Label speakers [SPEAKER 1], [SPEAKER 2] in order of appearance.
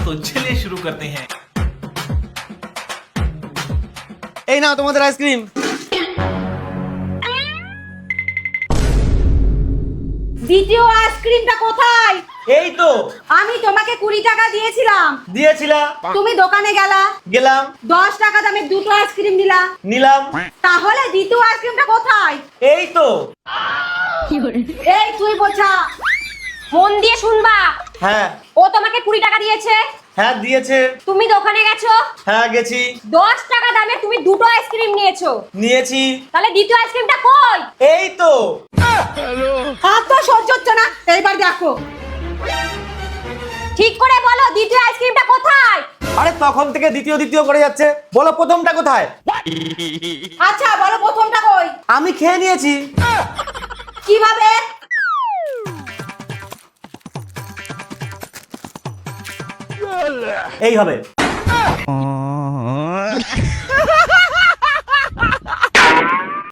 [SPEAKER 1] तो चलिए शुरू करते हैं।
[SPEAKER 2] এই নাও তোমাদের আইসক্রিম।
[SPEAKER 3] দ্বিতীয় আইসক্রিমটা কোথায়?
[SPEAKER 2] এই তো
[SPEAKER 3] আমি তোমাকে 20 টাকা দিয়েছিলাম,
[SPEAKER 2] দিয়েছিলা,
[SPEAKER 3] তুমি দোকানে গেলা,
[SPEAKER 2] গেলাম,
[SPEAKER 3] 10 টাকা দামের দুটো আইসক্রিম দিলা,
[SPEAKER 2] নিলাম।
[SPEAKER 3] তাহলে দ্বিতীয় আইসক্রিমটা কোথায়?
[SPEAKER 2] এই তো।
[SPEAKER 3] এই তুই বোঝা,
[SPEAKER 4] মন দিয়ে শুনবা।
[SPEAKER 2] হ্যাঁ
[SPEAKER 4] ও তোমাকে 20 টাকা দিয়েছে,
[SPEAKER 2] হ্যাঁ দিয়েছে।
[SPEAKER 4] তুমি দোকানে গেছো,
[SPEAKER 2] হ্যাঁ গেছি,
[SPEAKER 4] 10 টাকা দামে তুমি দুটো আইসক্রিম নিয়েছো,
[SPEAKER 2] নিয়েছি।
[SPEAKER 4] তাহলে দ্বিতীয় আইসক্রিমটা কই?
[SPEAKER 2] এই তো।
[SPEAKER 3] আর তো সহ্য হচ্ছে না, এইবার দেখো।
[SPEAKER 4] ঠিক করে বলো দ্বিতীয় আইসক্রিমটা কোথায়?
[SPEAKER 2] আরে তখন থেকে দ্বিতীয় দ্বিতীয় করে যাচ্ছে, বলো প্রথমটা কোথায়?
[SPEAKER 3] আচ্ছা বলো প্রথমটা কই?
[SPEAKER 2] আমি খেয়ে নিয়েছি।
[SPEAKER 3] কিভাবে?
[SPEAKER 2] এই হবে।